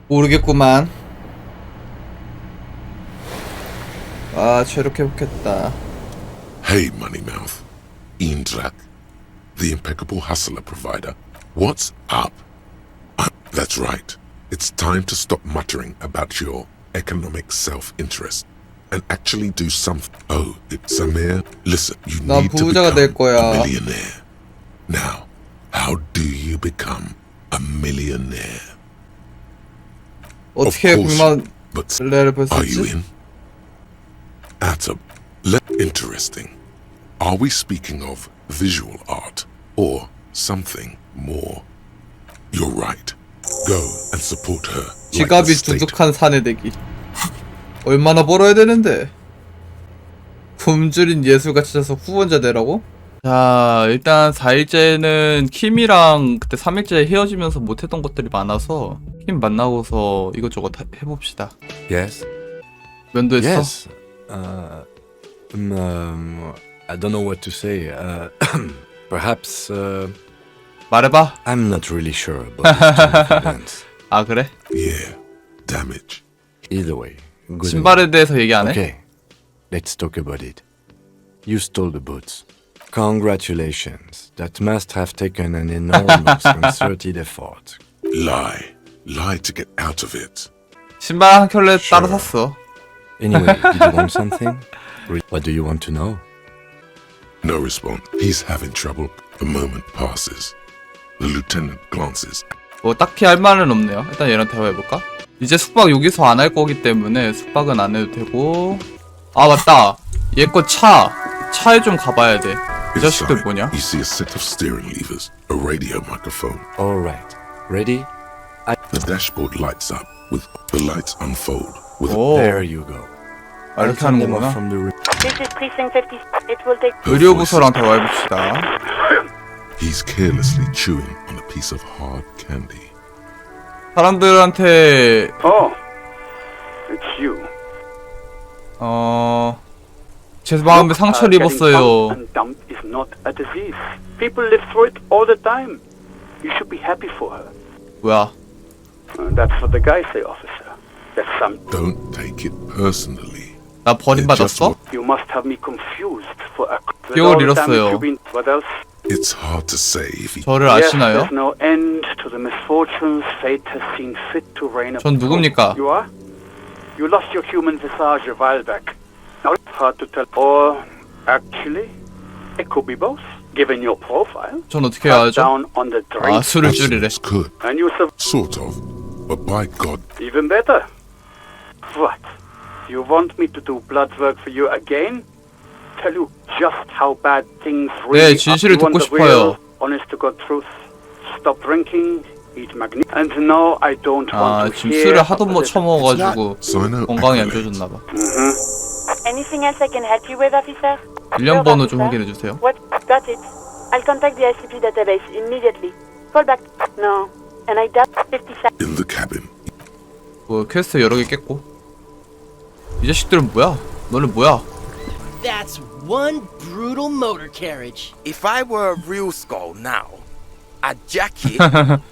모르겠구만. 아, 체력 회복했다. Hey, Moneymouth. Indrak, the impeccable hustler provider. What's up? That's right. It's time to stop muttering about your economic self-interest and actually do something. Oh, it's Samir. Listen, you need to become a millionaire. Now, how do you become a millionaire? 어떻게 100만 but 레를 벌 수 are you 있지? in? Interesting. Are we speaking of visual art or something more? You're right. Go and support her. 지갑이 두둑한 사내대기. 얼마나 벌어야 되는데? 굶주린 예술가 찾아서 후원자 되라고? 자, 일단 4일째는 킴이랑 그때 3일째 헤어지면서 못했던 것들이 많아서 킴 만나고서 이것저것 해봅시다. Yes. 면도했어? Yes. I don't know what to say. Perhaps. 말해봐. I'm not really sure about this event. 아, 그래? Yeah. Damage. Either way. Good 신발에 대해서 얘기 안 해? Okay. Let's talk about it. You stole the boots. Congratulations. That must have taken an enormous concerted effort. Lie. Lie to get out of it. 신발 한 켤레 따로 샀어. Anyway, did you want something? What do you want to know? No response. He's having trouble. The moment passes. The lieutenant glances. 뭐 딱히 할 말은 없네요. 일단 얘랑 대화해볼까? 이제 숙박 여기서 안 할 거기 때문에 숙박은 안 해도 되고. 아, 맞다. 얘 거 차에 좀 가봐야 돼. 이 자식들 뭐냐? You see a set of steering levers, a radio microphone. All right. Ready? The dashboard lights up with the lights unfold with 오, There you go. 아, I'll 이렇게 turn 하는 them off 거구나. from the room. This is precinct 50. It will take. 의료부서랑 대화해봅시다. He's carelessly chewing on a piece of hard candy. 사람들한테 Oh, it's you. 제 마음에 상처를 입었어요. And dumped is not a disease. People live through it all the time. You should be happy for her. 뭐야? That's what the guys say, officer. That's some. Don't take it personally. 나 버림받았어? You must have me confused for a. With 기억을 all the damage 잃었어요. you've been. What else? It's hard to say if he. 저를 Yes, 아시나요? there's no end to the misfortunes fate has seen fit to rain 전 upon. 누굽니까? You are? You lost your human visage a while back. Now it's hard to tell. Or actually, it could be both. Given your profile. 전 어떻게 Cut 해야죠? down on the 아, drink. 술을 줄이래. Abstinence could, And you survive. sort of, but by God, Even better. What? You want me to do blood work for you again? Tell you just how bad things really 네, 진실을 are. You want 듣고 the real, 싶어요. honest to God truth. Stop drinking, eat magnesium. And no, I don't 아, want to 지금 hear 술을 하도 못 about it. 처먹어가지고 Sino 건강이 안 accolade. 좋아졌나봐. Anything else I can help you with, officer? 일련 번호 좀 Officer? 확인해주세요. What? Got it. I'll contact the ICP database immediately. Call back. No. And I doubt 50 seconds. In the cabin. 뭐 퀘스트 여러 개 깼고. 이 자식들은 뭐야? 너는 뭐야? That's one brutal motor carriage. If I were a real skull now, I'd jack it,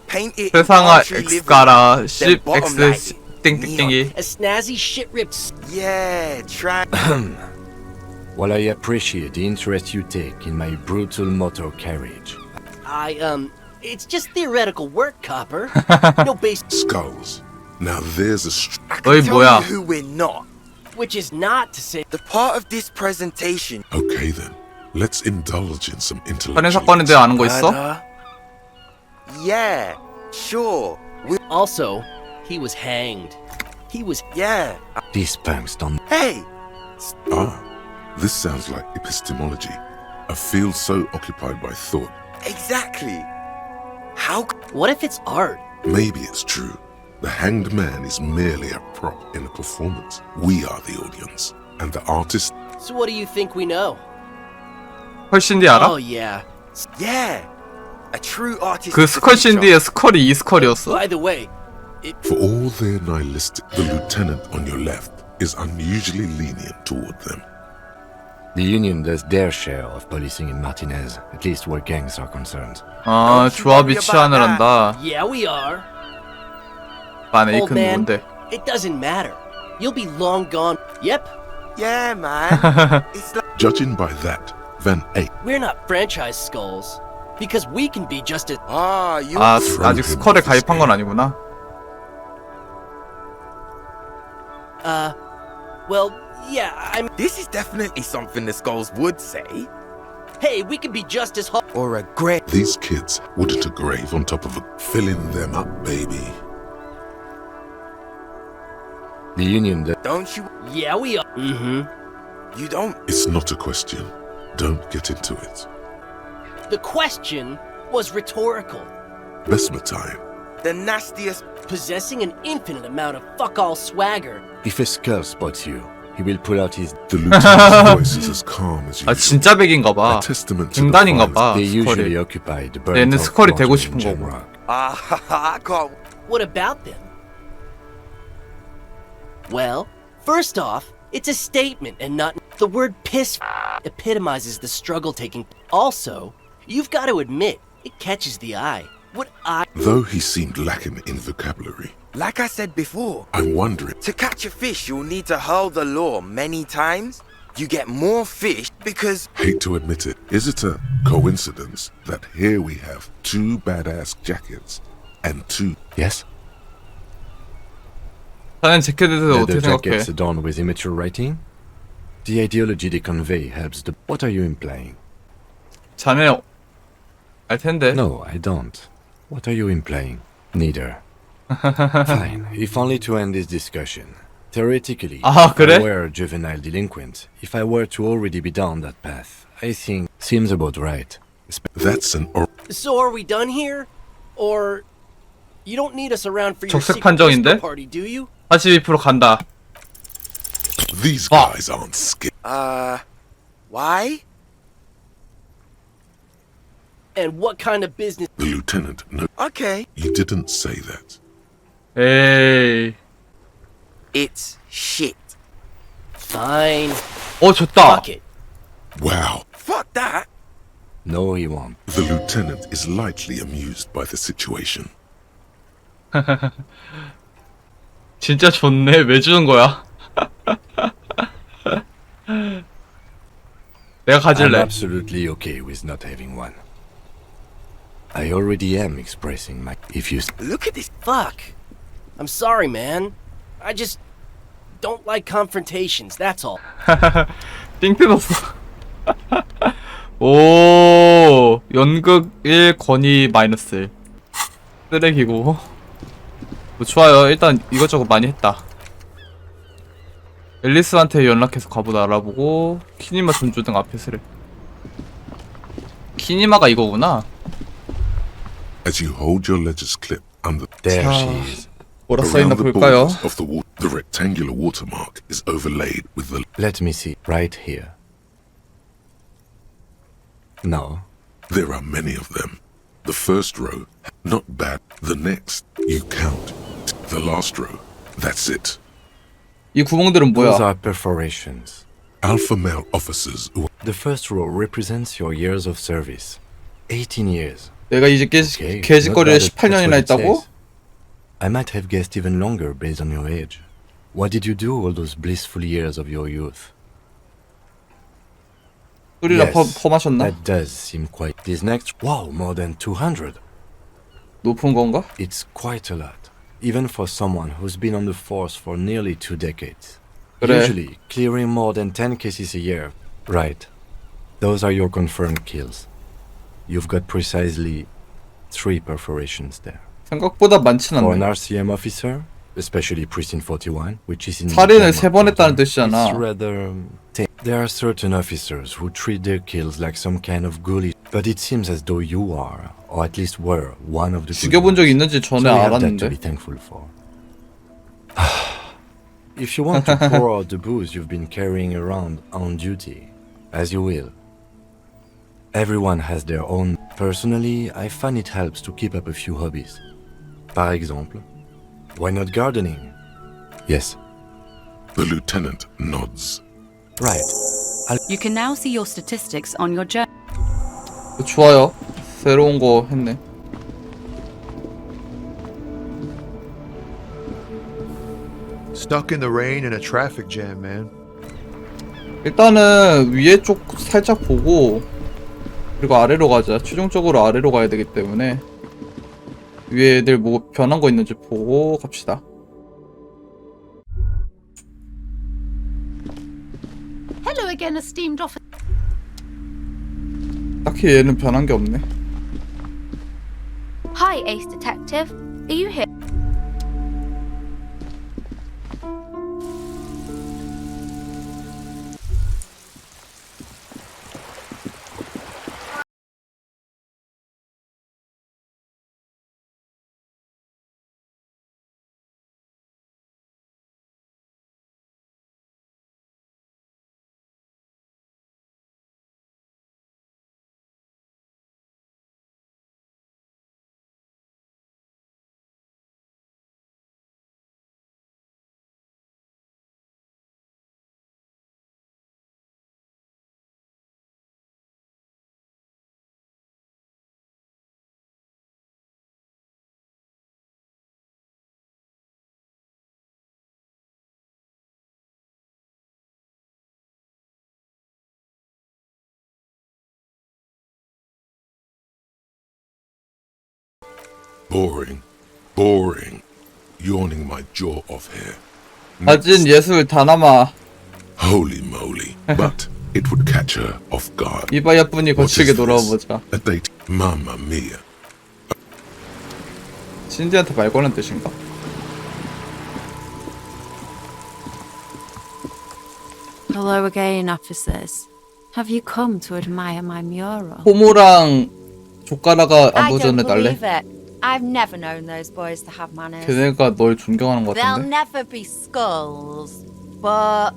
paint it 세상아 country X living, 가라 then 10 bottom X light 땡땡땡이. A snazzy shit ripped. Yeah, try. While I appreciate the interest you take in my brutal motor carriage, It's just theoretical work, Copper. No base, Skulls. Now there's a I 어이, can tell 뭐야. you who we're not. which is not to say. The part of this presentation. Okay then, let's indulge in some 살인 intellectual. 사건인데 아는 거 있어? Murder? Yeah, sure. Also, he was hanged. He was. Yeah. these punks don't. Hey, Ah, this sounds like epistemology. A field so occupied by thought. exactly. How? What if it's art? Maybe it's true. The hanged man is merely a prop in a performance. We are the audience, and the artist. So what do you think we know? 스컬신디 알아? Oh yeah. Yeah. A true artist. 그 of the future. 스컬신디의 스컬이 이 스컬이었어? By the way, For all their nihilistic, the lieutenant on your left is unusually lenient toward them. The Union does their share of policing in Martinez, at least where gangs are concerned. 아, 조합이 치안을 한다. yeah, we are. 만 Old 에이크는 man, 뭔데? it doesn't matter. You'll be long gone. Yep, Yeah, man. It's like Judging by that, Van Eyck we're not franchise skulls. Because we can be just as... you. 아, 아직 스컬에 가입한 건 아니구나. Well, yeah, I'm... This is definitely something the skulls would say. Hey, we can be just as... Or a great. These kids wouldn't a grave on top of a filling them up, baby. The Union Don't you? Yeah, we are. Mm-hmm. You don't. It's not a question. Don't get into it. The question was rhetorical. Besma time. The nastiest. Possessing an infinite amount of fuck-all swagger. If a skull spots you, he will pull out his... The lieutenant's voice is as calm as 아 usual. 진짜 백인가 봐. A testament to the 갱단인가 fires. 봐. They usually 스컬이. occupy the 얘는 burnt-out 스컬이 되고 quarter 싶은 in 거고. Jamrock. I can't. What about them? Well, first off, it's a statement and not... The word piss epitomizes the struggle taking... Also, you've got to admit, it catches the eye. What I... Though he seemed lacking in vocabulary, Like I said before, I'm wondering. to catch a fish, you'll need to hurl the lure many times. You get more fish because Hate to admit it. Is it a coincidence that here we have two badass jackets and two? Yes? 자넨 재킷에 대해서 Leather 어떻게 생각해? jackets adorned with immature writing? The ideology they convey helps the... What are you implying? 자네 알 텐데. No, I don't. What are you implying? Neither. Fine, if only to end this discussion. Theoretically, 아, if I 그래? were a juvenile delinquent, if I were to already be down that path, I think seems about right. That's an So are we done here? Or... You don't need us around for your 적색 secret 판정인데? disco party, do you? 42% 간다. These guys aren't scared. why? And what kind of business... The lieutenant, no, Okay, you didn't say that. 에이. it's shit. Fine. 줬다. Fuck it. Wow. Fuck that. No, he won't. The lieutenant is lightly amused by the situation. 진짜 좋네. 왜 주는 거야? 내가 I'm 가질래. absolutely okay with not having one. I already am expressing my... If you... Look at this. Fuck. I'm sorry, man. I just don't like confrontations, that's all. 띵 뜯었어. 오, 연극 1, 권위 마이너스 1. 쓰레기고. 뭐 좋아요. 일단 이것저것 많이 했다. 앨리스한테 연락해서 갑옷 알아보고 키니마 존조 등 앞에 쓰래. 키니마가 이거구나. As you hold your ledger's clip under There 자, she is. 뭐라 써있나 around the 볼까요? borders of the rectangular watermark is overlaid with the. Let me see. Right here. No. There are many of them. The first row, not bad. The next, you count. The last row, that's it. 이 구멍들은 Those 뭐야? are perforations. Alpha male officers who The first row represents your years of service. 18 years. 내가 이제 Okay, 개짓거리를 not bad, 18년이나 that's what it 했다고? says. I might have guessed even longer based on your age. What did you do all those blissful years of your youth? 술이라 Yes, 퍼마셨나? that does seem quite... This next... Wow, more than 200. 높은 건가? It's quite a lot. Even for someone who's been on the force for nearly 2 decades. 그래. Usually, clearing more than 10 cases a year. Right. Those are your confirmed kills. You've got precisely 3 perforations there. 생각보다 많진 For an 않네. RCM officer, especially Precinct 41, which is in 살인을 Denmark 3번 했다는 proper, 뜻이잖아. it's rather tame. There are certain officers who treat their kills like some kind of ghoulish, but it seems as though you are, or at least were, one of the good 죽여본 적 ones. 있는지 So 전에 we have that to 알았는데. be thankful for. If you want to pour out the booze you've been carrying around on duty, as you will. Everyone has their own. Personally, I find it helps to keep up a few hobbies. Par exemple, why not gardening? Yes, the lieutenant nods. right. You can now see your statistics on your journal. 좋아요. 새로운 거 했네. Stuck in the rain in a traffic jam, man. 일단은 위에 쪽 살짝 보고 그리고 아래로 가자. 최종적으로 아래로 가야 되기 때문에 위에 애들 뭐 변한 거 있는지 보고 갑시다. Hello again, esteemed officer. 딱히 얘는 변한 게 없네. Hi, Ace Detective. Are you here? Boring. Boring. Yawning my jaw off here. 가진 예술 다 남아. Holy moly. But it would catch her off guard. 이바야뿐이 What 거칠게 is this? 돌아보자. A date. Mamma mia. 신디한테 말 거는 뜻인가? Hello again, officers. Have you come to admire my mural? 호모랑 조카라가 I 안부 don't 전해 believe 달래. it. I've never known those boys to have manners. 걔네가 널 존경하는 것 They'll 같은데. never be skulls, but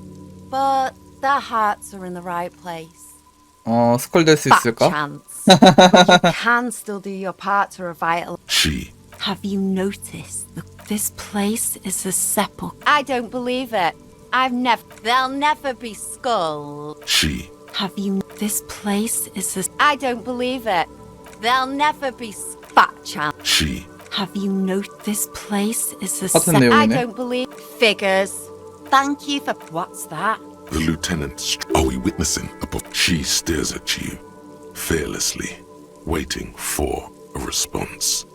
their hearts are in the right place. 스컬 될 수 Fat 있을까? chance. But you can still do your part to revitalize. She. Have you noticed that this place is a sepulchre? I don't believe it. I've never. They'll never be skulls. She. Have you? This place is a. I don't believe it. They'll never be fat chance. She. Have you noticed this place is a 같은 sepulchre? I 내용이네. don't believe figures. Thank you for what's that? The lieutenant. Are we witnessing? She stares at you, fearlessly, waiting for a response.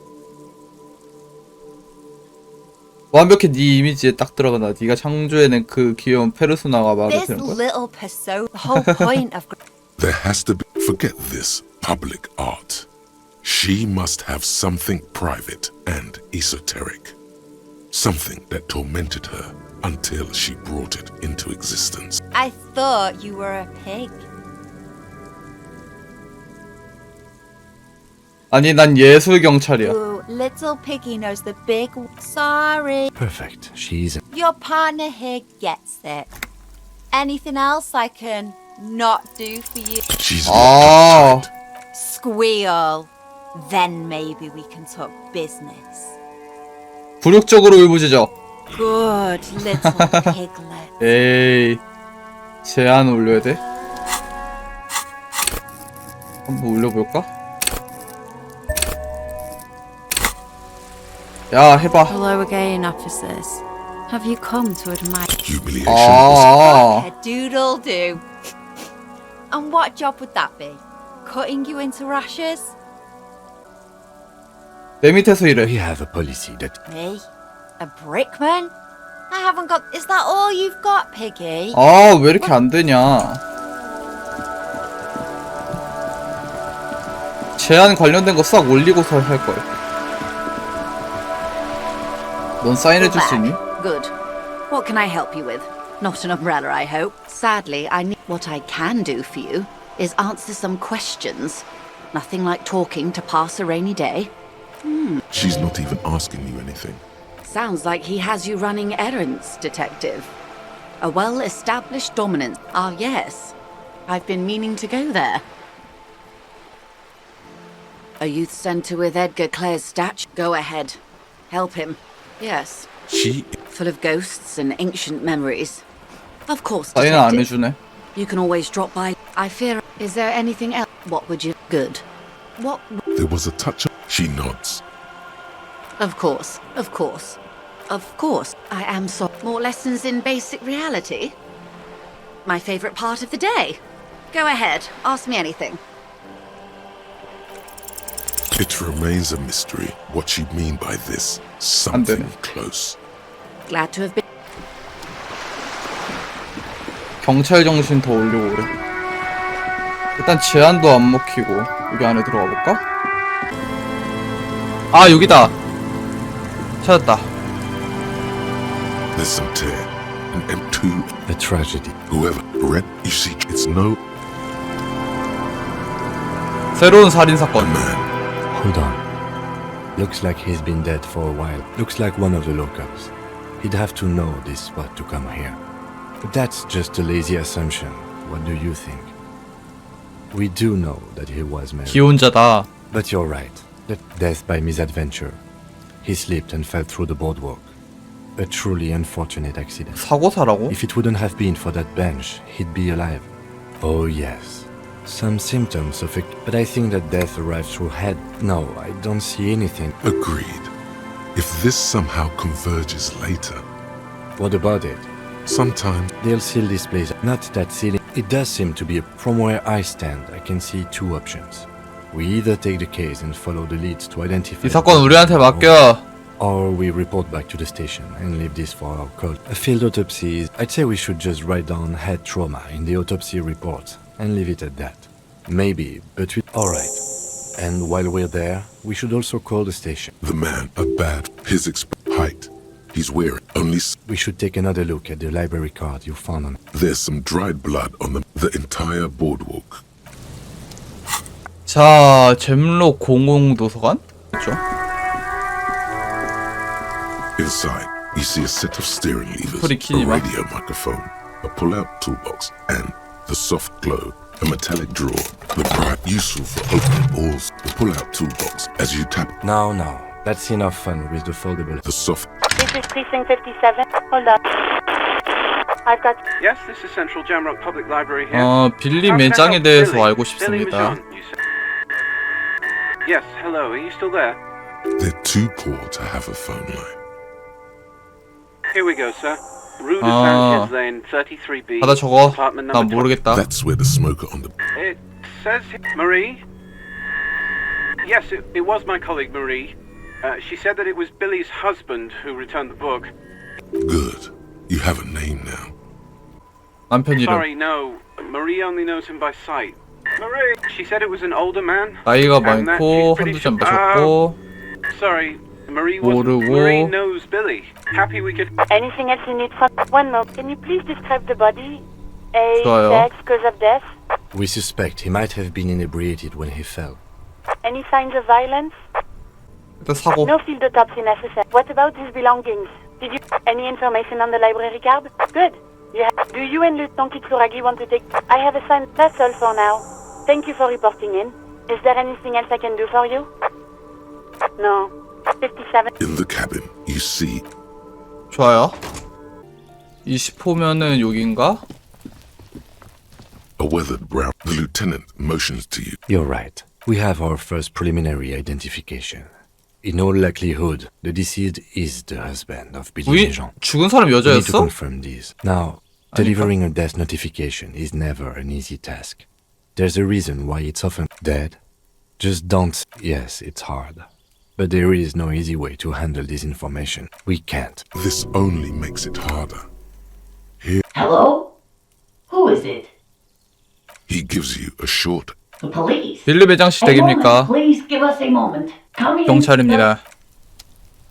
완벽히 네 이미지에 딱 들어간다. 네가 창조해낸 그 귀여운 페르소나가 마음에 This 드는 거야. little persona. The whole point of. There has to be. Forget this public art. She must have something private and esoteric. Something that tormented her until she brought it into existence. I thought you were a pig. 아니 난 예술 경찰이야. Ooh, little piggy knows the big. Sorry. Perfect. She's Your partner here gets it. Anything else I can not do for you? She's 아, locked up tight. Squeal. Then maybe we can talk business. 굴욕적으로 울부짖어. Good little piglet. 에이, 제안 올려야 돼? 한번 올려볼까? 야, 해봐. Hello again, officers. Have you come to admire? Humiliation was 아, A doodle do. And what job would that be? Cutting you into rashers? 내 밑에서 we 일해. have a policy that Me? A brickman? I haven't got. Is that all you've got, Piggy? 아, 왜 이렇게 안 되냐? 제안 관련된 거 싹 올리고서 할 걸. 넌 사인해줄 수 있니? Good. What can I help you with? Not an umbrella, I hope. Sadly, I need. What I can do for you is answer some questions. Nothing like talking to pass a rainy day. She's not even asking you anything. Sounds like he has you running errands, Detective. A well-established dominance. Ah, yes. I've been meaning to go there. A youth centre with Edgar Clare's statue. Go ahead. Help him. Yes. She. Full of ghosts and ancient memories. Of course, 사인은 안 Detective. 해주네. You can always drop by. I fear. Is there anything else? What would you? Good. What? There was a touch of. She nods. Of course. Of course. Of course, I am so. More lessons in basic reality? My favorite part of the day. Go ahead, ask me anything. It remains a mystery what you mean by this something close. Glad to have been. 경찰 정신 더 올리고 그래. 일단 제한도 안 먹히고 여기 안에 들어가 볼까? 아 여기다. 찾았다. There's some tear and two. A tragedy. Whoever read, you see, it's no 새로운 살인 사건. man. Hold on. Looks like he's been dead for a while. Looks like one of the locals. He'd have to know this spot to come here. But that's just a lazy assumption. What do you think? We do know that he was married. 기혼자다. But you're right. The death by misadventure. He slipped and fell through the boardwalk. A truly unfortunate accident. 사고사라고? If it wouldn't have been for that bench, he'd be alive. Oh yes. Some symptoms of it, but I think that death arrived through head. No, I don't see anything. Agreed. If this somehow converges later, What about it? sometimes They'll seal this place. Not that sealing. It does seem to be from where I stand. I can see two options. We either take the case and follow the leads to identify. 이 사건 우리한테 맡겨. Or we report back to the station and leave this for our call. A field autopsy. I'd say we should just write down head trauma in the autopsy report and leave it at that. Maybe, but we. Alright. And while we're there, we should also call the station. the man a bad his height. He's wearing only We should take another look at the library card you found on. there's some dried blood on the entire boardwalk. 자, 잼로 공공도서관? 그렇죠. Inside, you see a set of steering levers, Pretty a key, man. radio microphone, a pull-out toolbox, and the soft globe, a metallic drawer, the bright useful for opening balls, the pull-out toolbox. As you tap Now, that's enough fun with the foldable. the soft This is precinct 57. Hold on. I've got. Yes, this is Central Jamrock Public Library here. 빌리 How can I 매장에 help? 대해서 Billy. 알고 Billy was 싶습니다. on, you said. Yes, hello, are you still there? they're too poor to have a phone line. Here we go, sir. Rue de Ah. Saint Lane, 33B. 받아 적어. apartment 나 number 모르겠다. That's where the smoker on the It says here, Marie? Yes, it was my colleague Marie. She said that it was Billy's husband who returned the book. good. You have a name now. 남편 이름. Sorry, no. Marie only knows him by sight. Marie! She said it was an older man. 나이가 and that 많고 she's pretty 한두 잔 sure- 마셨고 Sorry, Marie wasn't. 모르고. Marie knows Billy. Happy we could... Anything else you need from? One more. Can you please describe the body? Age, 좋아요. sex, cause of death? We suspect he might have been inebriated when he fell. Any signs of violence? 일단 사고. No field autopsy necessary. What about his belongings? Did you any information on the library card? Good. Do you and Lieutenant Katsuragiwa want to take? I have assigned. That's all for now. Thank you for reporting in. Is there anything else I can do for you? No. 57. In the cabin, you see 좋아요. 20호면은 여긴가? a weathered brown. The lieutenant motions to you. You're right. We have our first preliminary identification. In all likelihood, the deceased is the husband of Billy 부인 Méjean. 죽은 사람 We need to 여자였어? confirm this. Now, delivering a death notification is never an easy task. There's a reason why it's often dead. Just don't. Yes, it's hard. But there is no easy way to handle this information. We can't. This only makes it harder. Hello? Who is it? He gives you a short The police. 빌리 매장 씨 A moment, 댁입니까? please give us a moment. Come in. 경찰입니다.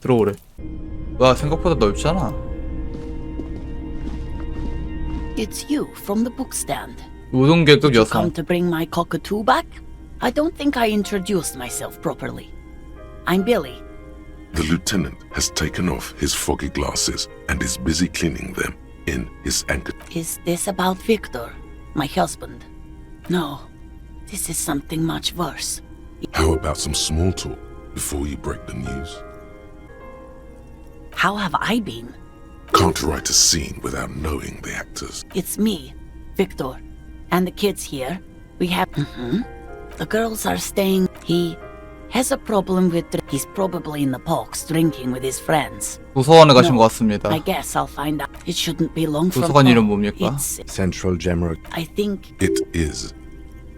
들어오래. 와, 생각보다 넓잖아. It's you from the bookstand. 노동계급 You 여성. come to bring my cockatoo back? I don't think I introduced myself properly. I'm Billy. The lieutenant has taken off his foggy glasses and is busy cleaning them in his anchor. Is this about Victor, my husband? No, this is something much worse. How about some small talk before you break the news? How have I been? Can't write a scene without knowing the actors. It's me, Victor, and the kids here. We have. The girls are staying. He has a problem with. He's probably in the parks drinking with his friends. 도서관에 가신 것 같습니다. I guess I'll find out. It shouldn't be long from. 도서관 이름 뭡니까? It's. Central Jamrock. I think. It is.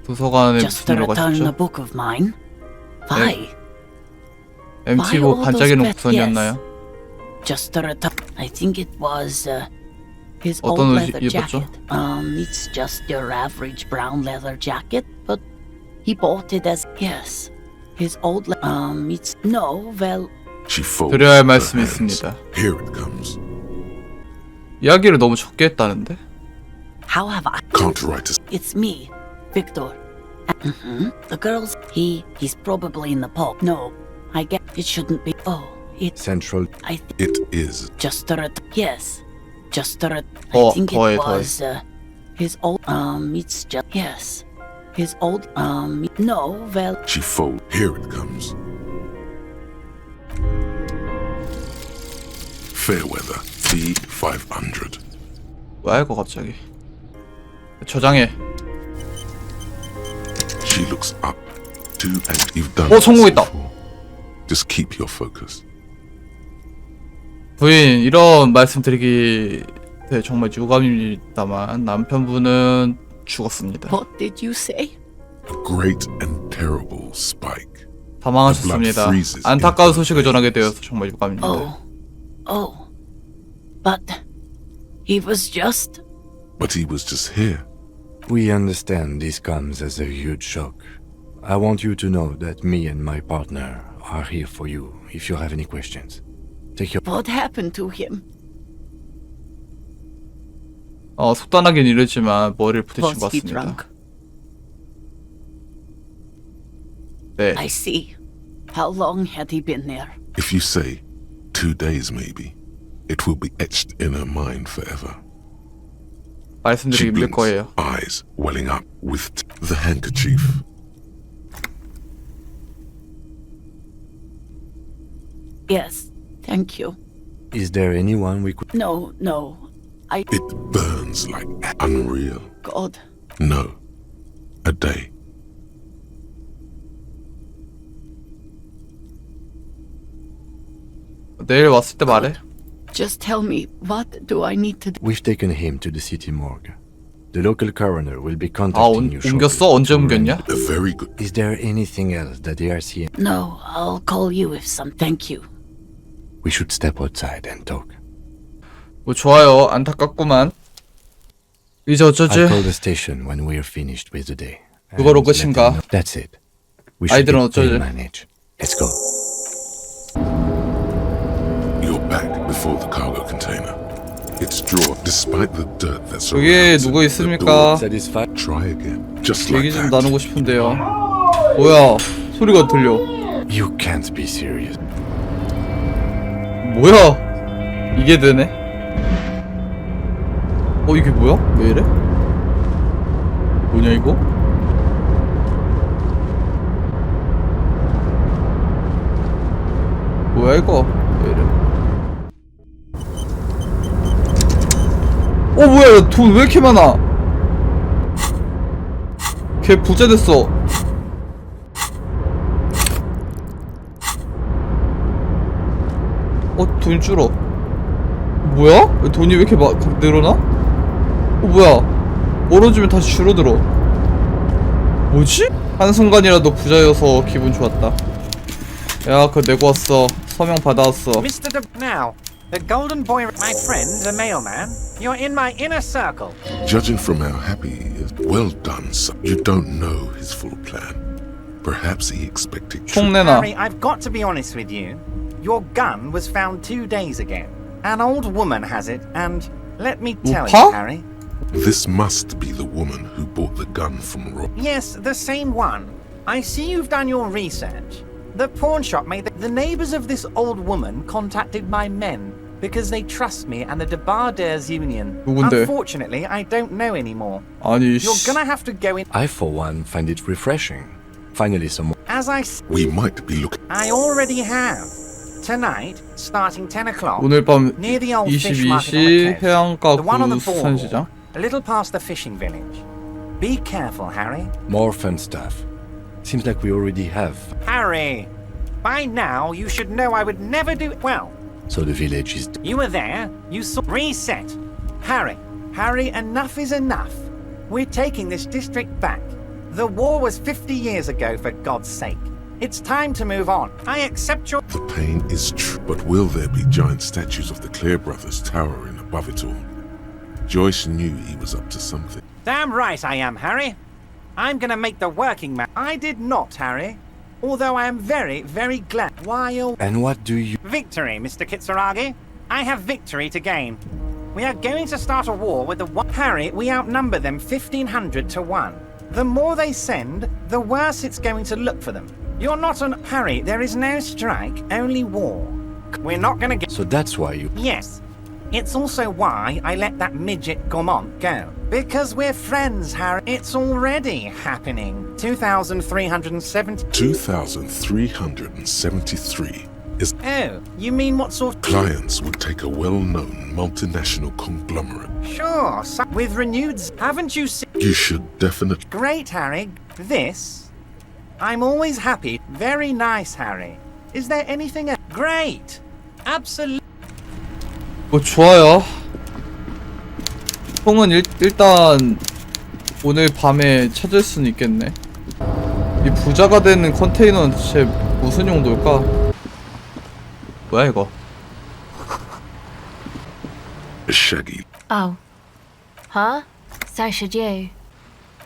도서관에 Just to 무슨 일로 return a 가셨죠? book of mine. Why? MT보 all 반짝이는 those 곡선이었나요? Just to return. I think it was his old 어떤 옷 leather 입었죠? jacket. It's just your average brown leather jacket, but he bought it as yes. His old it's no, well. She folds 드려야 할 her 말씀이 hands. 있습니다. Here it comes. 이야기를 너무 적게 했다는데? How have I? Can't write a It's me, Victor. The girls. He's probably in the pub. No, I get it shouldn't be. Oh, it's Central. I. It is. Just to yes, just to I Oh, think it 더해. was his old. It's just yes, his old. No, well. She folds. Here it comes. Fairweather B500. 뭐야 이거 갑자기? 저장해. She looks up. And you've done 어, this 성공했다. before. Just keep your focus. 부인, 이런 말씀드리기 정말 유감입니다만 남편분은 죽었습니다. What did you say? A great and terrible spike. 사망하셨습니다. 안타까운 소식을 전하게 되어서 정말 유감입니다. Oh, but he was just. But he was just here. We understand this comes as a huge shock. I want you to know that me and my partner are here for you if you have any questions. Take your. What happened to him? 속단하긴 이르지만 머리를 부딪힌 Was 것 he 같습니다. drunk? 네. I see. How long had he been there? If you say 2 days maybe, it will be etched in her mind forever. She 말씀드리기 힘들 blinks, 거예요. eyes welling up with the handkerchief. Yes, thank you. Is there anyone we could? No, I. It burns like unreal. God. No. A day. 내일 왔을 때 말해. Just tell me, what do I need to do? We've taken him to the city morgue. The local coroner will be contacting you shortly. 옮겼어? 언제 옮겼냐? A very good. Is there anything else that they are seeing? No, I'll call you if some. Thank you. We should step outside and talk. 뭐 좋아요. 안타깝구만. 이제 어쩌지? I'll call the station when we're finished with the day. 그거로 And let them 끝인가? know. That's it. We should 아이들은 get pain 어쩌지? manage. Let's go. You're back before the cargo container. It's drawn despite the dirt that 여기에 surrounds it. 누구 The 있습니까? door- Satisfied? Try again. Just like 얘기 좀 that. 나누고 싶은데요. 뭐야? 소리가 들려. You can't be serious. 뭐야? 이게 되네? 이게 뭐야? 왜 이래? 뭐냐 이거? 뭐야 이거? 왜 이래? 뭐야 돈 왜 이렇게 많아? 걔 부자 됐어. 돈 줄어. 뭐야? 돈이 왜 이렇게 늘어나? 뭐야? 멀어지면 다시 줄어들어. 뭐지? 한순간이라도 부자여서 기분 좋았다. 야, 그거 내고 왔어. 서명 받아왔어. Mr. Now, the golden boy, my friend, the mailman, you're in my inner circle. Judging from how happy he is, well done, son. You don't know his full plan. Perhaps he expected 총내나. Harry, I've got to be honest with you. Your gun was found 2 days ago. An old woman has it, and let me tell you, Harry. This must be the woman who bought the gun from Rob. Yes, the same one. I see you've done your research. The pawn shop made the neighbors of this old woman contacted my men because they trust me and the DeBarders Union. 누군데? Unfortunately, I don't know anymore. 아니, You're gonna have to go in. I, for one, find it refreshing. Finally, someone. As I We might be looking. I already have. Tonight, starting 10 o'clock, 오늘 밤 near the old fish market on 22시 the cliff, 해안가 the one on the 수산시장. boardwalk, a little past the fishing village. Be careful, Harry. More fun stuff. Seems like we already have. Harry, by now you should know I would never do. Well, So the village is. you were there. You saw. Reset. Harry, enough is enough. We're taking this district back. The war was 50 years ago, for God's sake. It's time to move on. I accept your. The pain is true, but will there be giant statues of the Clear brothers towering above it all? Joyce knew he was up to something. Damn right I am, Harry. I'm gonna make the working man. I did not, Harry. Although I am very, very glad. While. And what do you. Victory, Mr. Katsaragi. I have victory to gain. We are going to start a war with the one. Harry, we outnumber them 1,500 to 1. The more they send, the worse it's going to look for them. You're not an. Harry, there is no strike, only war. We're not gonna get. So that's why you. Yes. It's also why I let that midget Gaumont go. Because we're friends, Harry. It's already happening. 2,370. 2,373 is. Oh, you mean what sort of. Clients would take a well-known multinational conglomerate. Sure, with renewed. Haven't you seen? You should definitely. Great, Harry. This. I'm always happy. Very nice, Harry. Is there anything else? Great. Absolutely. 뭐 좋아요. 총은 일단 오늘 밤에 찾을 수는 있겠네. 이 부자가 되는 컨테이너는 대체 무슨 용도일까? 뭐야 이거? Shaggy. Oh. Huh? So should you.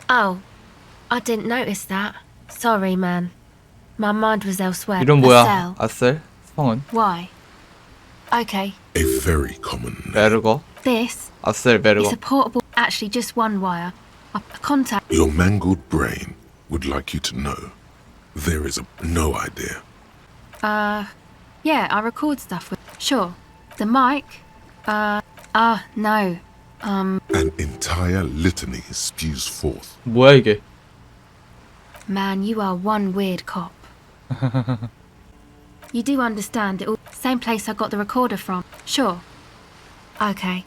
Oh. I didn't notice that. Sorry, man. My mind was elsewhere. 이름 A 뭐야? cell. 아셀? 성은? Why? Okay. A very common name. 베르거? This 아셀 베르거. is a portable. Actually, just one wire. A contact. Your mangled brain would like you to know. There is no idea. Yeah, I record stuff with. Sure. The mic. No. An entire litany spews forth. 뭐야 이게? Man, you are one weird cop. You do understand it all. Same place I got the recorder from. Sure. Okay.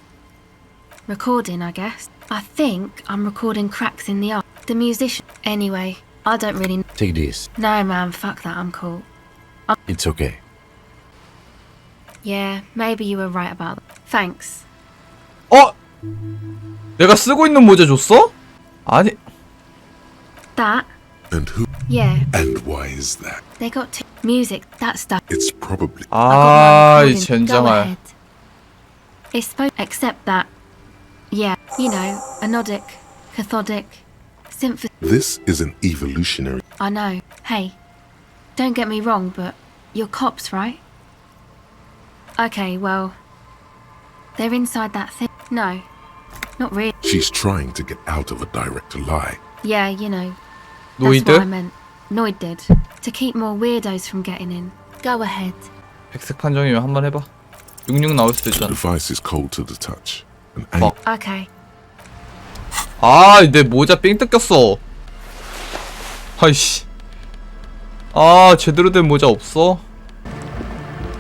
Recording, I guess. I think I'm recording cracks in the art. The musician. Anyway, I don't really. Take this. No, man, fuck that. I'm cool. It's okay. Yeah, maybe you were right about that. Thanks. 어? 내가 쓰고 있는 모자 줬어? 아니. That. And who? Yeah. And why is that? They got music. That stuff. It's probably. 아, 이 Go 젠장할. ahead. It's supposed. Except that. Yeah, you know, anodic, cathodic, symphosis. This is an evolutionary. I know. Hey, don't get me wrong, but you're cops, right? Okay, well, they're inside that thing. No, not really. She's trying to get out of a direct lie. Yeah, you know. That's what I 노이드? meant. Noid did. To keep more weirdos from getting in. Go ahead. 백색 판정이면 한번 해봐. 66 나올 수도 The 있잖아. device is cold to the touch. An 어. Okay. 아, 내 모자 삥 뜯겼어. 아이씨. 아, 제대로 된 모자 없어?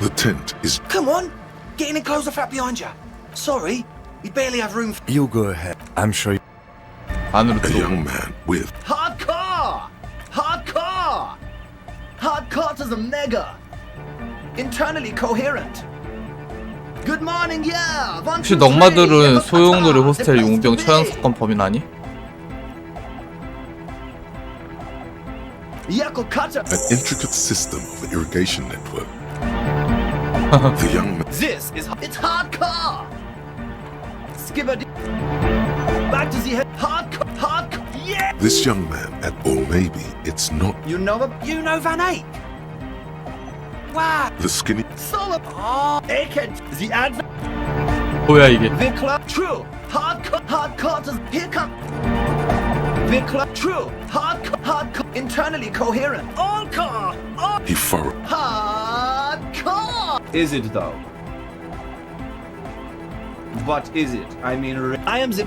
The tent is. Come on, get in and close the flap behind you. Sorry, we barely have room. You go ahead. I'm sure. 안으로 A 들어. young man with. Hardcore! Hardcore! Hardcore to the mega! Internally coherent! Good morning, yeah! 혹시 넉마들은 소용돌이 호스텔 용병 처형 사건 범인 아니? An intricate system of irrigation network. The young man. This is it's hardcore. Skipper. Back to the head. Hardcore. Yeah. This young man, or maybe it's not. You know Van Eyck. Wow. The skinny. Solid. Oh, Aiken. The advert. 뭐야 이게? The club. True. Hardcore. Here come. The club. True. Hardcore. Internally coherent. All car. He furrowed. Hardcore. Is it though? What is it? I mean, I am the.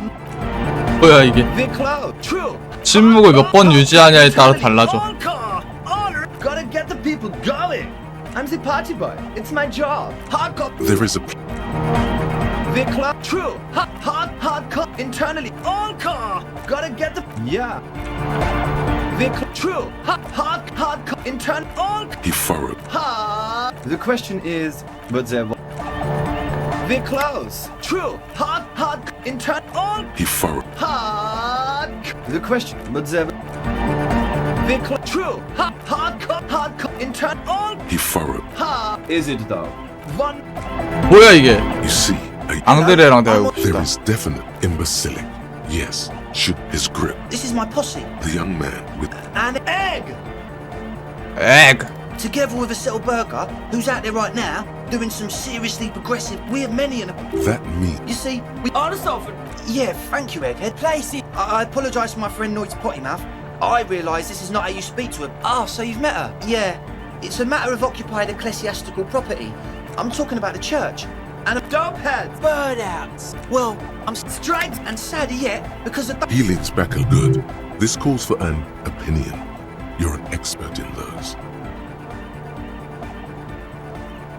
뭐야 이게? The club. True. 침묵을 몇 번 유지하냐에 따라 달라져. All car. Honor. Gotta get the people going. I'm the party boy. It's my job. Hardcore. There is a. The club. True. Hardcore. Internally. All car. Gotta get the. yeah. True. Hard. Intern. All. He furrowed. Hard. The question is, but they're close. True. Hard. Intern. All. He furrowed. Hard. The question, but they're true. Hard. Intern. All. He furrowed. Hard. Is it though? One. 뭐야 이게? You see, 앙드레랑 대화해봅시다. there is definite imbecilic. Yes, shoot his grip. This is my posse. The young man with An egg. Egg. Together with a settled burger, who's out there right now doing some seriously progressive. We have many in a. that meat. You see, we are the sovereign. Yeah, thank you, Egghead. Place it. I apologise for my friend Noit's potty mouth. I realise this is not how you speak to her. Ah, so you've met her? Yeah. It's a matter of occupied ecclesiastical property. I'm talking about the church. And a doghead. Burnouts. Well, I'm straight and sadder yet because of. He leans back a good. This calls for an opinion. You're an expert in those.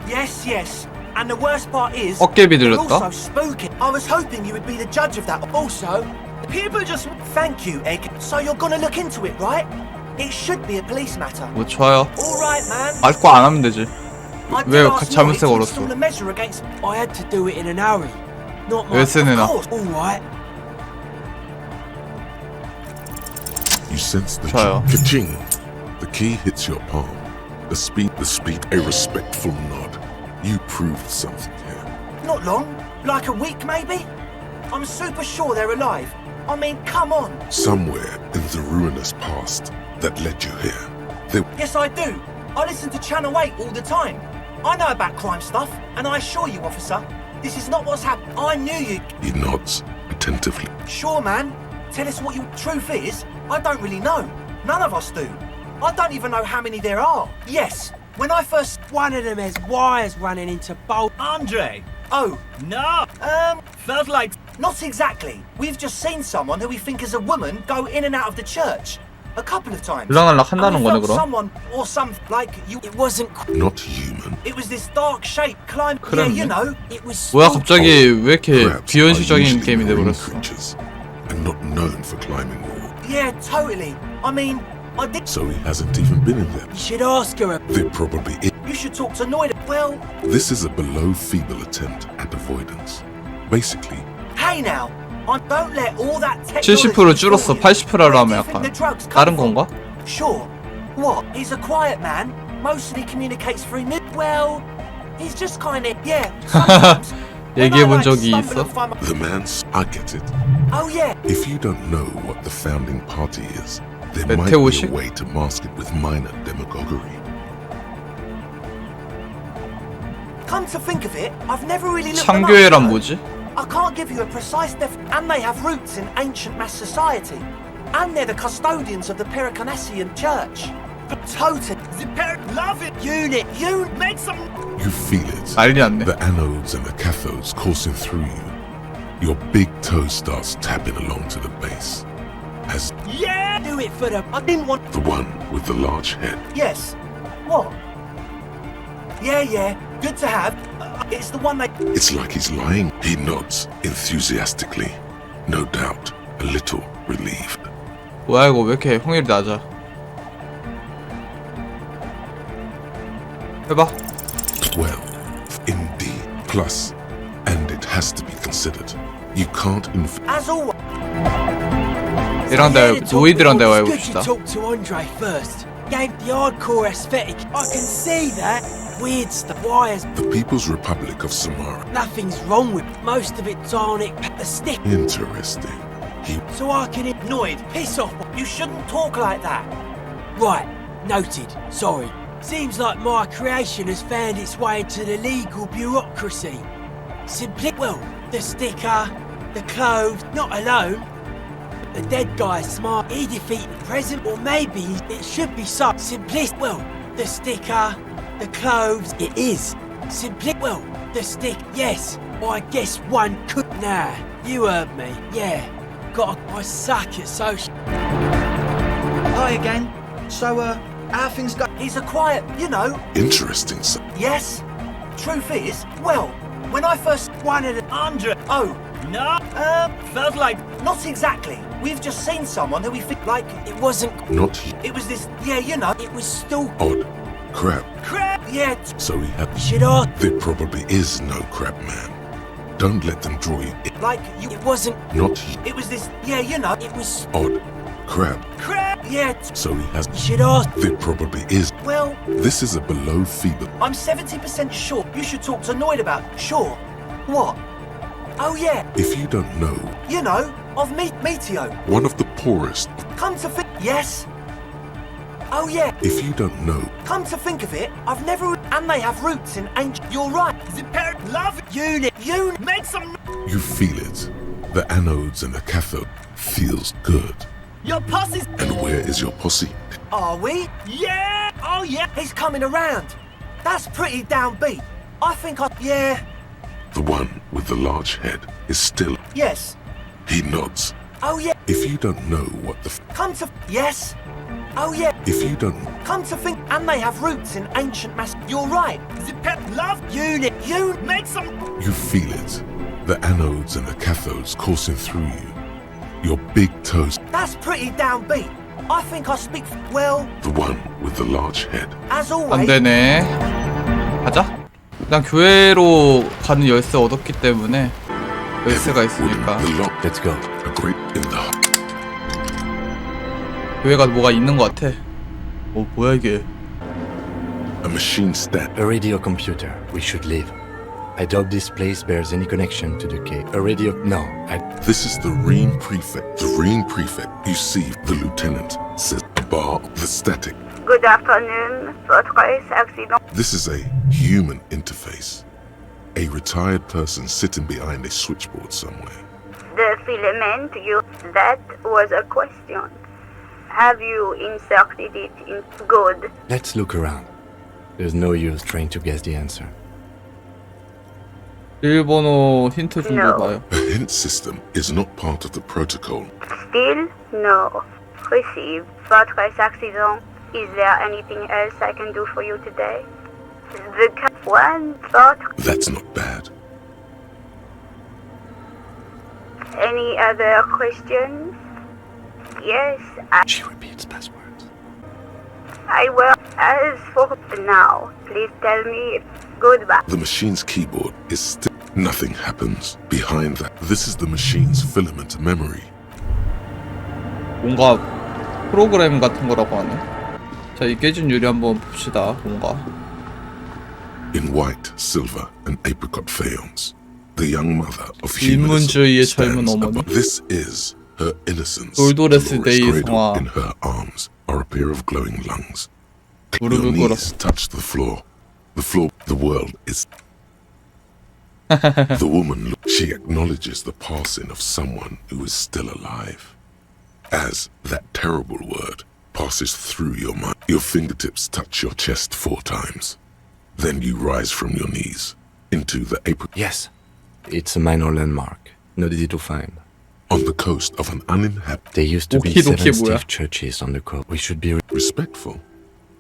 Yes. And the worst part is, 어깨 they're 비둘렀다. also spooky. I was hoping you would be the judge of that. Also, people just thank you, Egg. So you're gonna look into it, right? It should be a police matter. 뭐 좋아요. All right, man. 알 거 안 하면 되지. I 왜 did ask 잘못 Noit to 걸었어? install a measure against. I had to do it in an hurry. Not my. 왜 쓰느냐? Of course. All right. You sense the 좋아요. ka-ching. The key hits your palm. The speed, a respectful nod. You proved something here. Not long. Like a week, maybe. I'm super sure they're alive. I mean, come on. Somewhere in the ruinous past that led you here. They Yes, I do. I listen to Channel 8 all the time. I know about crime stuff, and I assure you, officer, this is not what's happened. I knew you. He nods attentively. Sure, man. Tell us what your truth is. I don't really know. None of us do. I don't even know how many there are. Yes, when I first... One of them has wires running into both. Andre! Oh, no! Felt like... Not exactly. We've just seen someone who we think is a woman go in and out of the church. A couple of times. 들락날락 한다는 And we 거네 felt 그럼. someone or some like you. It wasn't. Not human. It was this dark shape climb. Yeah, 그랬네. you know. It was. 뭐야 갑자기 왜 이렇게 Crabs are 비현실적인 usually 게임이 marine 돼버렸어. creatures and not known for climbing wall. Yeah, totally. I mean, I did. So he hasn't even been in there. You should ask her. They probably is. You should talk to Noida. Well, This is a below feeble attempt at avoidance. Basically, hey now. Don't let all that technology. 70% 줄었어. 80%로 하면 Where do you 약간 think the drugs come 다른 from? 건가? Sure. What? He's a quiet man. Mostly communicates through Well, he's just kind of yeah. Sometimes. 얘기해 본 적이 있어? the man's. I get it. Oh yeah. If you don't know what the founding party is, there 네, might be 태호식? a way to mask it with minor demagoguery. Come to think of it, I've never really looked them up, 참교회란 though. 뭐지? I can't give you a precise and they have roots in ancient mass society. And they're the custodians of the Pericanassian Church. Totem. The love it. Unit. You make some. You feel it. 난리 났네. The anodes and the cathodes coursing through you. Your big toe starts tapping along to the base. As Yeah. Do it for the. I didn't want. the one with the large head. Yes. What? Yeah. Good to have. It's the one they. It's like he's lying. He nods enthusiastically. No doubt, a little relieved. 뭐야 이거 왜 이렇게 확률이 낮아? 해봐. 12, indeed. Plus, and it has to be considered. You can't As always. 얘랑 대화, 노이드랑 대화해봅시다. Talk to Andre first. Gave the hardcore aesthetic. I can see that. Weird stuff. Wires. The People's Republic of Samara. Nothing's wrong with most of it's on it. A stick. Interesting. He So I can Annoyed. Piss off. You shouldn't talk like that. Right. Noted. Sorry. Seems like my creation has found its way into the legal bureaucracy. Simply, well, the sticker, the clothes, not alone. The dead guy's smart. He defeated the president, or maybe it should be so simplistic. Well, the sticker, the clothes, it is. Simply, well, the stick, yes. I guess one could. Nah, you heard me. Yeah. I suck at social. Hi again. So, how things go? He's a quiet, you know. interesting. Yes. Truth is, well, when I first wanted Andre. Oh, No, felt like not exactly. We've just seen someone who we think like it wasn't. Not he. It was this. Yeah, you know, it was still Odd. Crab. crap. Yeah. So he had. Shit on. There probably is no crab man. Don't let them draw you in. Like you. It wasn't. Not he. It was this. Yeah, you know, it was Odd. Crab. crap. Yeah. So he has. Shit on. There probably is. Well, This is a below feeble. I'm 70% sure you should talk to Noid about. Sure. What? Oh yeah. If you don't know, You know, of Meteo. one of the poorest. Come to think. Yes. Oh yeah. If you don't know, Come to think of it, I've never. And they have roots in ancient. You're right. The parent love unit. You make some. you feel it. The anodes and the cathode feels good. Your posse's. And where is your posse? Are we? Yeah. Oh yeah. He's coming around. That's pretty downbeat. I think I. Yeah. The one with the large head is still. Yes. He nods. Oh yeah. If you don't know what the. Come to. Yes. Oh yeah. If you don't. Come to think, and they have roots in ancient mass. You're right. The pet love unit. You make some. You feel it. The anodes and the cathodes coursing through you. Your big toes. That's pretty downbeat. I think I speak. Well, The one with the large head. as 안 always. 되네. 가자. 일단 교회로 가는 열쇠 얻었기 때문에 열쇠가 있으니까 The lock. Let's go. A great in the. 교회가 뭐가 있는 것 같아. 뭐야 이게? A machine stand. A radio computer. We should leave. I doubt this place bears any connection to the cave. A radio. No. This is the Reen prefect. The Reen prefect. You see, the lieutenant says bar the static. Good afternoon. Votre accident. This is a human interface. A retired person sitting behind a switchboard somewhere. The filament you. That was a question. Have you inserted it in? Good. Let's look around. There's no use trying to guess the answer. 일본어 힌트 좀 줘봐요. A hint system is not part of the protocol. Still no. Received. Votre accident. Is there anything else I can do for you today? The one thought. That's not bad. Any other questions? Yes, She repeats passwords. I will. As for now, please tell me goodbye. The machine's keyboard is still. Nothing happens. Behind that, this is the machine's filament memory. 뭔가 프로그램 같은 거라고 하네. 자, 이 깨진 유리 한번 봅시다. 뭔가. In white, silver, and apricot faience, the young mother of humanism 인문주의의 젊은 stands 어머니. above. This is her innocence. 돌도레스 Dolores 데이 cradled 성화. in her arms are a pair of glowing lungs. Your 무릎을 꿇어. knees touch the floor. The floor. The world is. The woman. She acknowledges the passing of someone who is still alive. As that terrible word passes through your mind, your fingertips touch your chest 4 times. Then you rise from your knees into the April. Yes. It's a minor landmark. Not easy to find. On the coast of an uninhabited. There used to be 오키도키 7 뭐야? Steve churches on the coast. We should be respectful.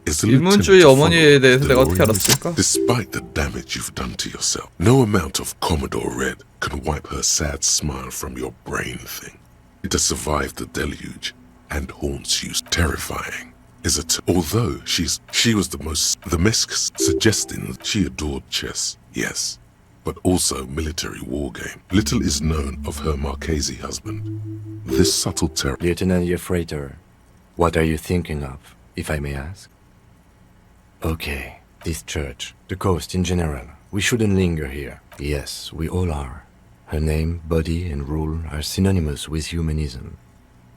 Is the 인문주의 lieutenant to 어머니에 follow 대해서 the 내가 어떻게 Lorians? 알았을까? Despite the damage you've done to yourself, no amount of Commodore Red can wipe her sad smile from your brain thing. It has survived the deluge and haunts you. Terrifying is it? Although she was the Mesks suggesting that she adored chess, yes, but also military war game. Little is known of her Marchese husband. This subtle terror. Lieutenant Yefreiter, what are you thinking of, if I may ask? Okay, this church, the coast in general. We shouldn't linger here. Yes, we all are. Her name, body, and rule are synonymous with humanism.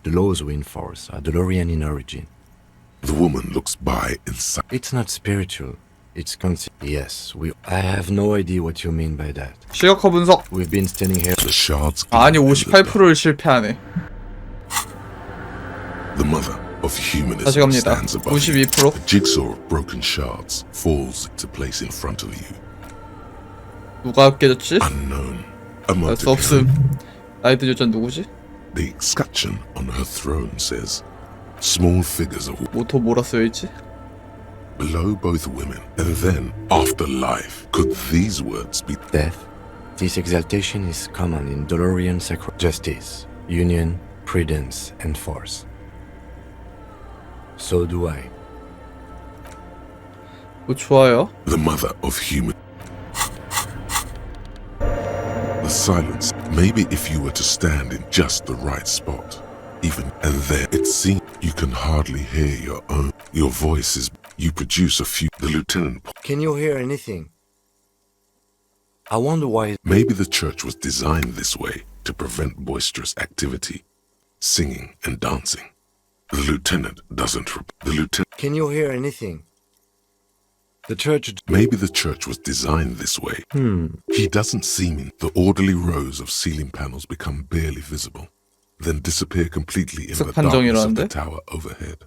The laws we enforce are Delorian in origin. The woman looks by inside. It's not spiritual. It's Yes, I have no idea what you mean by that. 시각화 분석. We've been standing here. The shards. 아니 58%를 실패하네. The mother of humanism 다시 갑니다. stands above 92%. you. A jigsaw of broken shards falls into place in front of you. 누가 깨졌지? Unknown. 알 수 없음. 나이트 여자 누구지? The escutcheon on her throne says, small figures of 모토 뭐라 쓰여있지? below both women, and then after life. Could these words be death? This exaltation is common in Dolorian sacred justice, union, prudence, and force. So do I. 좋아요. The mother of human. The silence. Maybe if you were to stand in just the right spot, even and there it seems you can hardly hear your own. Your voice is. You produce a few. The lieutenant. Can you hear anything? I wonder why. Maybe the church was designed this way to prevent boisterous activity, singing and dancing. The lieutenant doesn't. The lieutenant. Can you hear anything? The church. Maybe the church was designed this way. He doesn't seem in. The orderly rows of ceiling panels become barely visible, then disappear completely in the darkness of the tower overhead.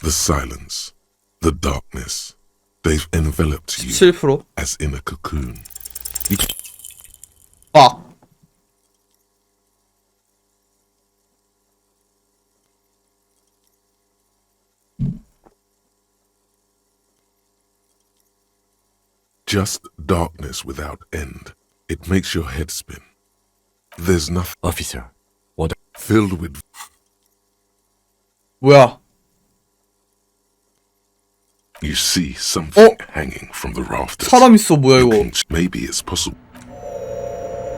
The silence, the darkness, they've enveloped you 7%. as in a cocoon. 아. Just darkness without end. It makes your head spin. There's nothing. Officer, what? Filled with. 뭐야? You see something hanging from the rafters. 사람 있어. 뭐야 이거? Maybe it's possible.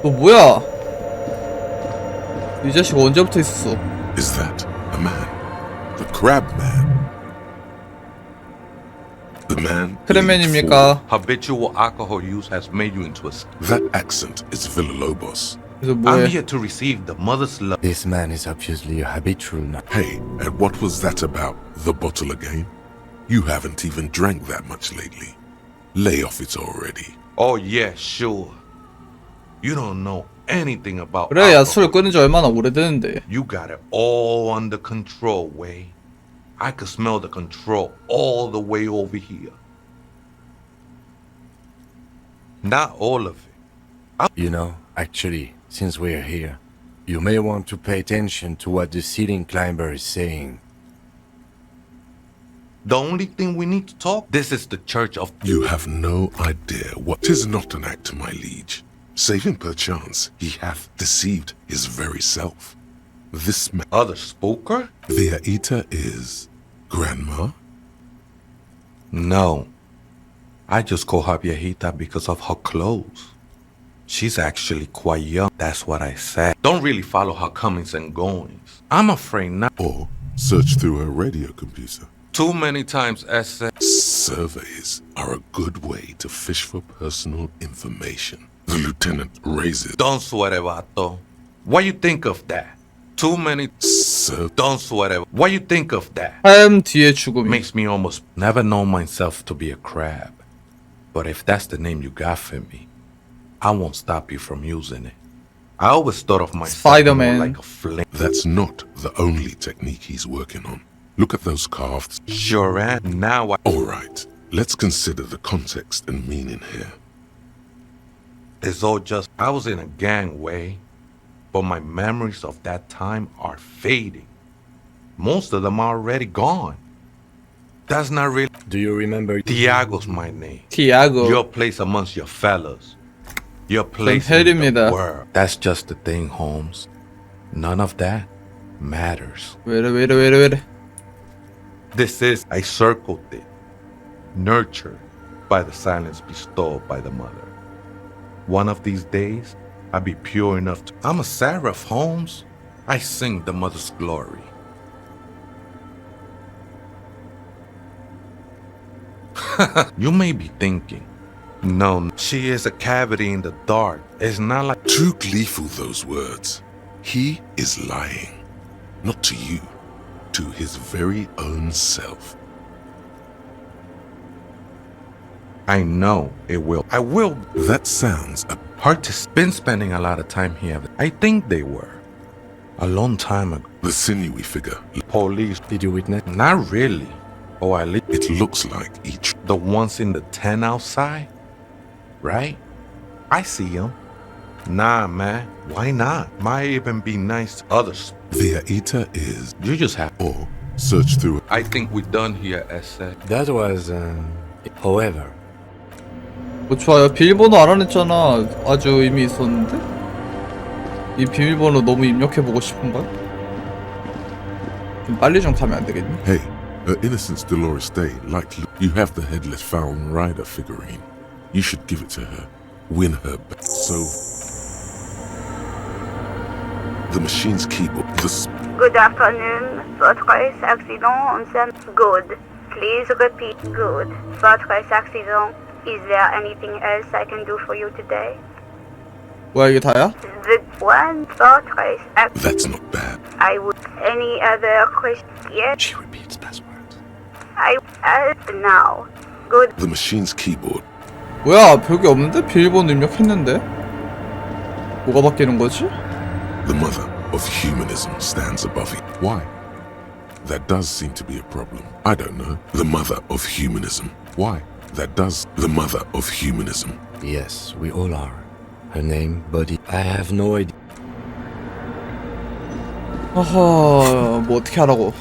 너 뭐야? 이 자식 언제부터 있었어? Is that a man? The crab man? The man. 크랩맨입니까? Habitual alcohol use has made you into a. That accent is Villalobos. I'm here to receive the mother's love. This man is obviously a habitual. Hey, and what was that about? The bottle again? You haven't even drank that much lately. Lay off it already. Oh yeah, sure. You don't know anything about. 그래, 야, 술 끊은 지 얼마나 오래됐는데. You got it all under control, Way. I could smell the control all the way over here. Not all of it. You know, actually, since we're here, you may want to pay attention to what the ceiling climber is saying. The only thing we need to talk, this is the church of... You have no idea what... 'Tis not an act, my liege. Save him perchance, he hath deceived his very self. This man... Other spoker? Viaita is... Grandma? No. I just call her Viejita because of her clothes. She's actually quite young, that's what I said. Don't really follow her comings and goings. I'm afraid not. Or search through her radio computer. Too many times Surveys are a good way to fish for personal information. The lieutenant raises. Don't sweat it, vato. What you think of that? Too many. Don't sweat it. What you think of that? 뒤에 죽음이. Makes me almost never know myself to be a crab. But if that's the name you got for me, I won't stop you from using it. I always thought of myself Spider-Man. more like a flame. That's not the only technique he's working on. Look at those carved. Sure, and now I... All right, let's consider the context and meaning here. It's all just... I was in a gangway, but my memories of that time are fading. Most of them are already gone. That's not really... Do you remember... Tiago's my name. Tiago. Your place amongst your fellas. Your place in the world. That's just the thing, Holmes. None of that matters. 왜 이래. This is, I circled it, nurtured by the silence bestowed by the mother. One of these days, I'll be pure enough to... I'm a seraph, Holmes. I sing the mother's glory. You may be thinking, no, she is a cavity in the dark. It's not like... Too gleeful, those words. He is lying. Not to you. To his very own self. I know it will. I will. That sounds hard to been spending a lot of time here. I think they were. A long time ago. The sinewy figure. Police. Did you witness? Not really. Oh, at least it looks like each. The ones in the tent outside? Right? I see them. Nah, man. Why not? Might even be nice to others. Viaita is... You just have... Or search through... I think we're done here, Ese. That was... However... 좋아요. 비밀번호 알아냈잖아. 아주 의미 있었는데? 이 비밀번호 너무 입력해보고 싶은걸? 좀 빨리 좀 가면 안 되겠니? Hey, her innocence Dolores Day, like you have the headless Falcon Rider figurine. You should give it to her. Win her back. So the machine's keyboard. Good afternoon. Votre accident. Good. Please repeat. Good. Votre accident. Is there anything else I can do for you today? 뭐야 이게 다야? The one votre That's not bad. I would. Any other question? Yes. She repeats passwords. I now. Good. The machine's keyboard. 뭐야 별게 없는데? 비밀번호 입력했는데? 뭐가 바뀌는 거지? The mother of humanism stands above it. Why? That does seem to be a problem. I don't know. The mother of humanism. Why? That does. The mother of humanism. Yes, we all are. Her name, body. I have no idea. 어허, 뭐 어떻게 하라고?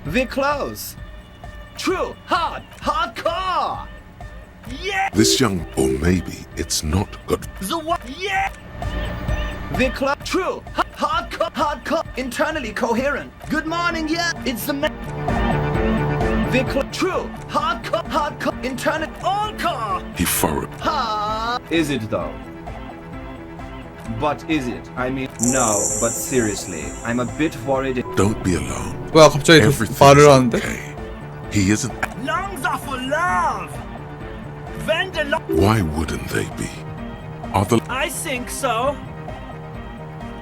We're close. True, hardcore. Yeah. This young, or maybe it's not got. The what? Yeah. We're close. True, hardcore. Internally coherent. Good morning, yeah. It's the man. We're true, hardcore. Internal all car. He furrowed. Is it though? But is it? I mean, no, but seriously, I'm a bit worried. Don't be alarmed. 뭐야 갑자기 말을 하는데? Okay. He isn't. Lungs are for love. Vendor. Why wouldn't they be? Are the I think so.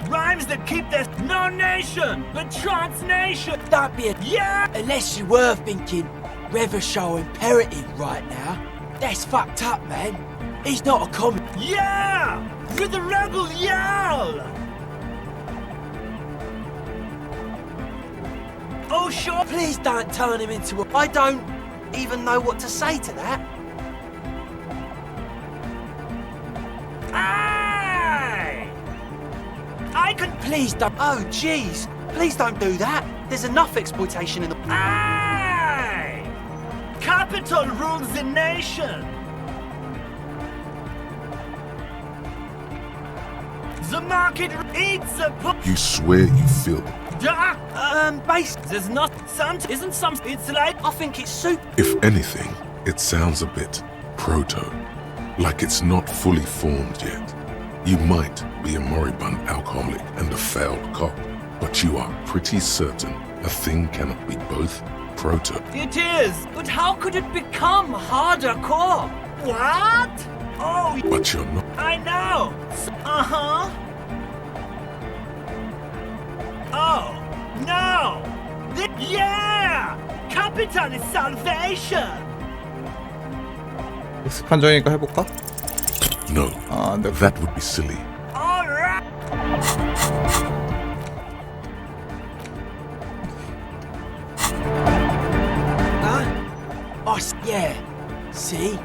Rhymes that keep their no nation, but transnation. Don't be a Yeah. unless you were thinking Revershaw imperative right now. That's fucked up, man. He's not a comic. Yeah. With the rebel yell. Oh sure, please don't turn him into a. I don't even know what to say to that. I can. Please don't. Oh, jeez. Please don't do that. There's enough exploitation in the. Aye! Capital rules the nation. The market eats the. You swear you feel. Base. There's not some. Isn't some. It's like. I think it's soup. If anything, it sounds a bit proto, like it's not fully formed yet. You might be a moribund alcoholic and a failed cop, but you are pretty certain a thing cannot be both proto. It is. But how could it become harder core? What? Oh. But you're not. I know. Uh-huh. Oh, no. Yeah. Capital is salvation. 익숙한적이니까 해볼까? No. 아, 네. That would be silly. All right. Yeah. See?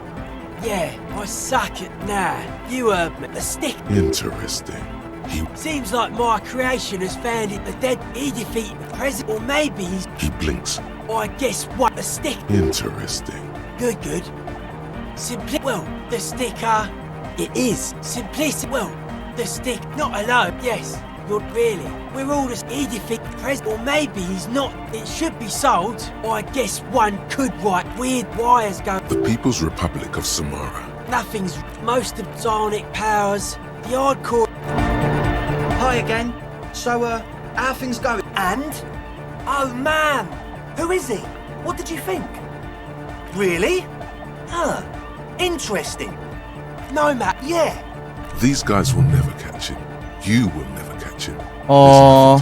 Yeah, I suck it now. You a stick. Interesting. He Seems like my creation has found it. The dead. He defeated the president, or maybe he's. he blinks. I guess what a stick. Interesting. Good. Simply. Well, the sticker. It is simplicity. Well, the stick. Not alone. Yes. You're really. We're all just. He defeated the president, or maybe he's not. It should be sold. I guess one could write weird wires go. The People's Republic of Samara. Nothing's. Most of psionic powers. The hardcore. Hi again. So, how things going? And? Oh, man. Who is he? What did you think? Really? Huh. Interesting. No, Matt. Yeah. These guys will never catch him. You will never catch him. 어...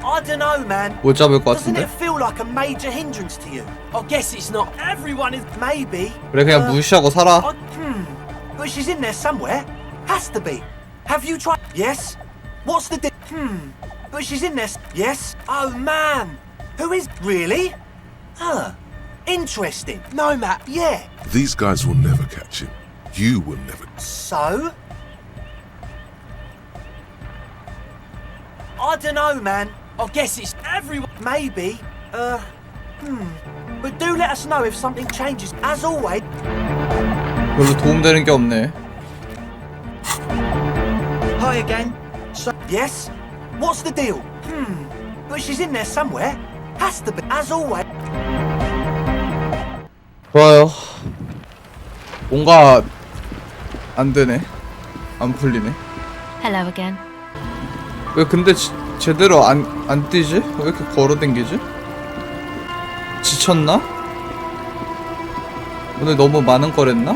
I don't know, man. 못 잡을 것 Doesn't 같은데? it feel like a major hindrance to you? I guess it's not. Everyone is. Maybe. 그래 그냥 무시하고 살아. But she's in there somewhere. Has to be. Have you tried? Yes. What's the But she's in there. Yes. Oh man. Who is really? Huh. Interesting. No, Matt. Yeah. These guys will never catch him. You will never. So? I don't know, man. I guess it's everyone. Maybe. But do let us know if something changes. As always. 별로 도움되는 게 없네. Hi again. So, yes? What's the deal? But she's in there somewhere. Has to be. As always. 좋아요. 뭔가 안 되네. 안 풀리네. Hello again. 왜 근데 제대로 안 뛰지? 왜 이렇게 걸어댕기지? 지쳤나? 오늘 너무 많은 걸 했나?